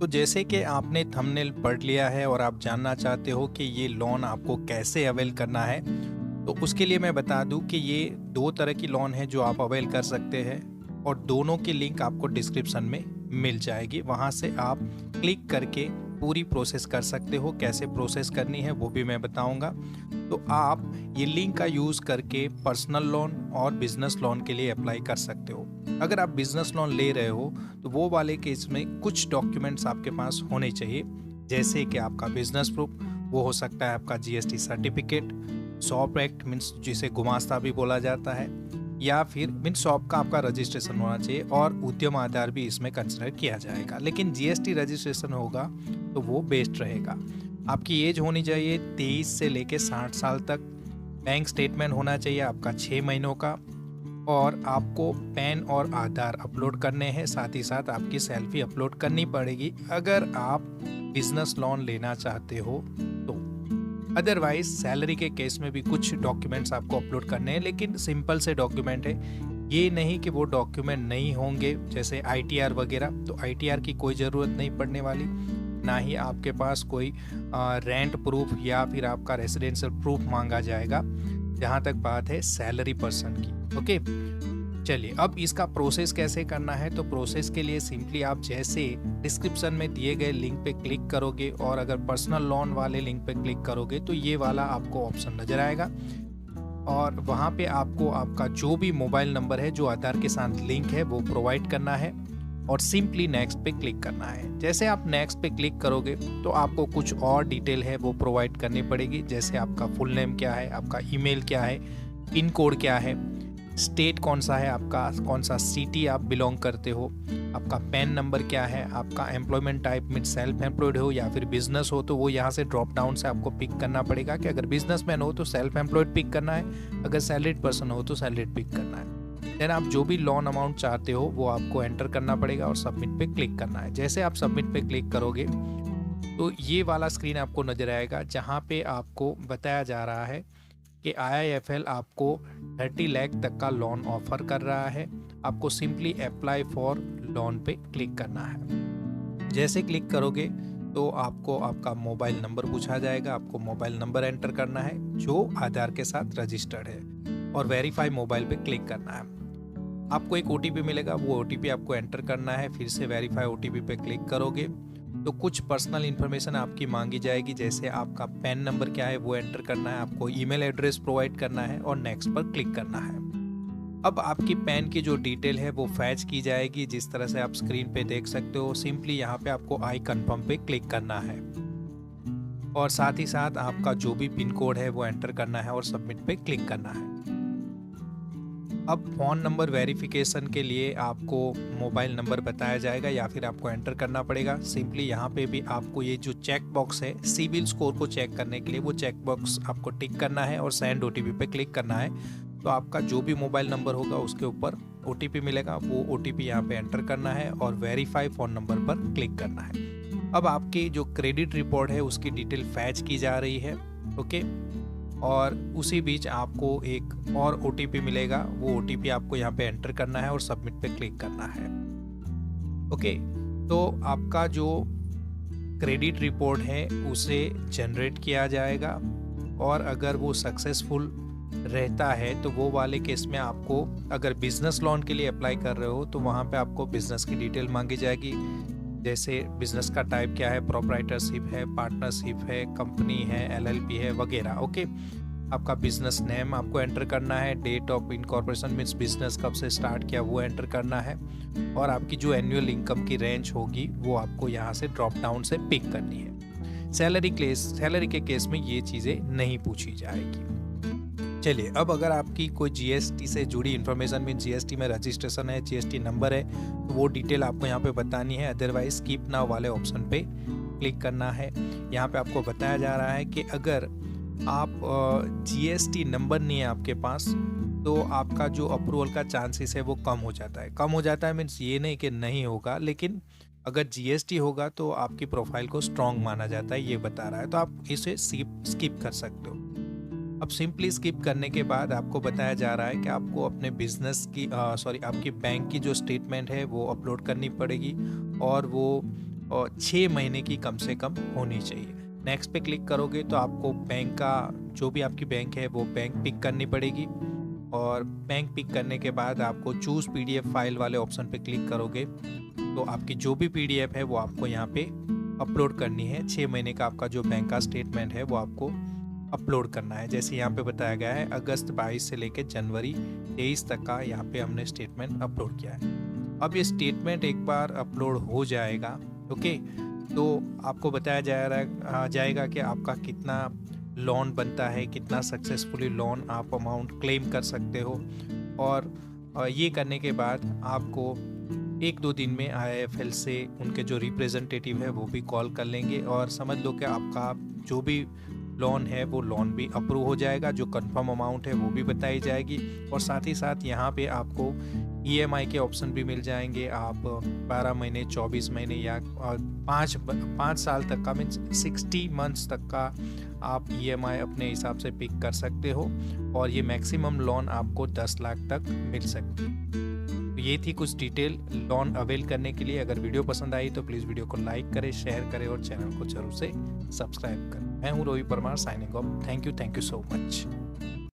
तो जैसे कि आपने थंबनेल पढ़ लिया है और आप जानना चाहते हो कि ये लोन आपको कैसे अवेल करना है, तो उसके लिए मैं बता दूं कि ये दो तरह की लोन है जो आप अवेल कर सकते हैं और दोनों की लिंक आपको डिस्क्रिप्शन में मिल जाएगी। वहां से आप क्लिक करके पूरी प्रोसेस कर सकते हो। कैसे प्रोसेस करनी है वो भी मैं बताऊंगा। तो आप ये लिंक का यूज़ करके पर्सनल लोन और बिजनेस लोन के लिए अप्लाई कर सकते हो। अगर आप बिजनेस लोन ले रहे हो तो वो वाले केस में कुछ डॉक्यूमेंट्स आपके पास होने चाहिए, जैसे कि आपका बिजनेस प्रूफ, वो हो सकता है आपका GST certificate, shop act means जिसे गुमास्ता भी बोला जाता है, या फिर मीन्स शॉप का आपका रजिस्ट्रेशन होना चाहिए और उद्यम आधार भी इसमें कंसिडर किया जाएगा। लेकिन जीएसटी रजिस्ट्रेशन होगा तो वो बेस्ट रहेगा। आपकी एज होनी चाहिए 23 से लेके 60 साल तक। बैंक स्टेटमेंट होना चाहिए आपका 6 महीनों का और आपको पैन और आधार अपलोड करने हैं। साथ ही साथ आपकी सेल्फी अपलोड करनी पड़ेगी अगर आप बिजनेस लोन लेना चाहते हो तो। अदरवाइज सैलरी के केस में भी कुछ डॉक्यूमेंट्स आपको अपलोड करने हैं, लेकिन सिंपल से डॉक्यूमेंट है। ये नहीं कि वो डॉक्यूमेंट नहीं होंगे, जैसे आईटीआर वगैरह। तो आईटीआर की कोई ज़रूरत नहीं पड़ने वाली, ना ही आपके पास कोई रेंट प्रूफ या फिर आपका रेसिडेंशियल प्रूफ मांगा जाएगा, जहाँ तक बात है सैलरी पर्सन की। ओके, चलिए अब इसका प्रोसेस कैसे करना है। तो प्रोसेस के लिए सिंपली आप जैसे डिस्क्रिप्शन में दिए गए लिंक पे क्लिक करोगे और अगर पर्सनल लोन वाले लिंक पे क्लिक करोगे तो ये वाला आपको ऑप्शन नजर आएगा और वहाँ पे आपको आपका जो भी मोबाइल नंबर है जो आधार के साथ लिंक है वो प्रोवाइड करना है और सिंपली नेक्स्ट पे क्लिक करना है। जैसे आप नेक्स्ट पे क्लिक करोगे तो आपको कुछ और डिटेल है वो प्रोवाइड करनी पड़ेगी, जैसे आपका फुल नेम क्या है, आपका ईमेल क्या है, पिन कोड क्या है, स्टेट कौन सा है आपका, कौन सा सिटी आप बिलोंग करते हो, आपका पैन नंबर क्या है, आपका एम्प्लॉयमेंट टाइप में सेल्फ एम्प्लॉयड हो या फिर बिजनेस हो तो वो यहाँ से ड्रॉप डाउन से आपको पिक करना पड़ेगा कि अगर बिजनेसमैन हो तो सेल्फ एम्प्लॉयड पिक करना है, अगर सैलरीड पर्सन हो तो सैलरीड पिक करना है। देन आप जो भी लोन अमाउंट चाहते हो वो आपको एंटर करना पड़ेगा और सबमिट पे क्लिक करना है। जैसे आप सबमिट पे क्लिक करोगे तो ये वाला स्क्रीन आपको नजर आएगा जहाँ पे आपको बताया जा रहा है कि IIFL आपको 30 लाख तक का लोन ऑफर कर रहा है। आपको सिंपली अप्लाई फॉर लोन पे क्लिक करना है। जैसे क्लिक करोगे तो आपको आपका मोबाइल नंबर पूछा जाएगा। आपको मोबाइल नंबर एंटर करना है जो आधार के साथ रजिस्टर्ड है और वेरीफाई मोबाइल पे क्लिक करना है। आपको एक OTP मिलेगा, वो OTP आपको एंटर करना है। फिर से वेरीफाई OTP पे क्लिक करोगे तो कुछ पर्सनल इन्फॉर्मेशन आपकी मांगी जाएगी, जैसे आपका पैन नंबर क्या है वो एंटर करना है, आपको ईमेल एड्रेस प्रोवाइड करना है और नेक्स्ट पर क्लिक करना है। अब आपकी पैन की जो डिटेल है वो फैच की जाएगी, जिस तरह से आप स्क्रीन पे देख सकते हो। सिंपली यहाँ पे आपको आई कंफर्म पे क्लिक करना है और साथ ही साथ आपका जो भी पिन कोड है वो एंटर करना है और सबमिट पे क्लिक करना है। अब फ़ोन नंबर वेरिफिकेशन के लिए आपको मोबाइल नंबर बताया जाएगा या फिर आपको एंटर करना पड़ेगा। सिंपली यहाँ पे भी आपको ये जो चेक बॉक्स है सिविल स्कोर को चेक करने के लिए, वो चेक बॉक्स आपको टिक करना है और सेंड OTP पे क्लिक करना है। तो आपका जो भी मोबाइल नंबर होगा उसके ऊपर OTP मिलेगा, वो OTP यहाँ पे एंटर करना है और वेरीफाई फ़ोन नंबर पर क्लिक करना है। अब आपकी जो क्रेडिट रिपोर्ट है उसकी डिटेल फैच की जा रही है। ओके, और उसी बीच आपको एक और OTP मिलेगा, वो OTP आपको यहाँ पे एंटर करना है और सबमिट पे क्लिक करना है। ओके, तो आपका जो क्रेडिट रिपोर्ट है उसे जनरेट किया जाएगा और अगर वो सक्सेसफुल रहता है तो वो वाले केस में आपको, अगर बिजनेस लोन के लिए अप्लाई कर रहे हो तो वहाँ पे आपको बिजनेस की डिटेल मांगी जाएगी, जैसे बिजनेस का टाइप क्या है, प्रोप्राइटरशिप है, पार्टनरशिप है, कंपनी है, LLP है वगैरह। ओके, आपका बिजनेस नेम आपको एंटर करना है, date of incorporation means business कब से स्टार्ट किया वो एंटर करना है और आपकी जो एनुअल इनकम की रेंज होगी वो आपको यहाँ से ड्रॉप डाउन से पिक करनी है। सैलरी के केस में ये चीज़ें नहीं पूछी जाएगी। चलिए, अब अगर आपकी कोई GST से जुड़ी इन्फॉर्मेशन मीन GST में रजिस्ट्रेशन है, GST नंबर है, तो वो डिटेल आपको यहाँ पे बतानी है। अदरवाइज स्किप नाउ वाले ऑप्शन पे क्लिक करना है। यहाँ पे आपको बताया जा रहा है कि अगर आप GST नंबर नहीं है आपके पास तो आपका जो अप्रूवल का चांसेस है वो कम हो जाता है। कम हो जाता है मीन्स ये नहीं कि नहीं होगा, लेकिन अगर GST होगा तो आपकी प्रोफाइल को स्ट्रॉन्ग माना जाता है, ये बता रहा है। तो आप इसे स्किप कर सकते हो। अब सिंपली स्किप करने के बाद आपको बताया जा रहा है कि आपको अपने बिजनेस की आपकी बैंक की जो स्टेटमेंट है वो अपलोड करनी पड़ेगी और वो और 6 महीने की कम से कम होनी चाहिए। नेक्स्ट पे क्लिक करोगे तो आपको बैंक का जो भी आपकी बैंक है वो बैंक पिक करनी पड़ेगी, और बैंक पिक करने के बाद आपको चूज़ पीडीएफ फाइल वाले ऑप्शन पे क्लिक करोगे तो आपकी जो भी पीडीएफ है वो आपको यहाँ पे अपलोड करनी है। 6 महीने का आपका जो बैंक का स्टेटमेंट है वो आपको अपलोड करना है। जैसे यहाँ पे बताया गया है अगस्त 22 से लेकर जनवरी 23 तक का यहाँ पे हमने स्टेटमेंट अपलोड किया है। अब ये स्टेटमेंट एक बार अपलोड हो जाएगा, ओके, तो आपको बताया जाएगा कि आपका कितना लोन बनता है, कितना सक्सेसफुली लोन आप अमाउंट क्लेम कर सकते हो। और ये करने के बाद आपको 1-2 दिन में IIFL से उनके जो रिप्रेजेंटेटिव है वो भी कॉल कर लेंगे, और समझ लो कि आपका जो भी लोन है वो लोन भी अप्रूव हो जाएगा, जो कंफर्म अमाउंट है वो भी बताई जाएगी। और साथ ही साथ यहाँ पे आपको EMI के ऑप्शन भी मिल जाएंगे। आप 12 महीने, 24 महीने या 5 साल तक का, मीन्स 60 मंथ्स तक का आप EMI अपने हिसाब से पिक कर सकते हो, और ये मैक्सिमम लोन आपको 10 लाख तक मिल सकती है। तो ये थी कुछ डिटेल लोन अवेल करने के लिए। अगर वीडियो पसंद आई तो प्लीज़ वीडियो को लाइक करें, शेयर करें और चैनल को जरूर से सब्सक्राइब करें। मैं हूँ Rohit Parmar, signing off. Thank you so much.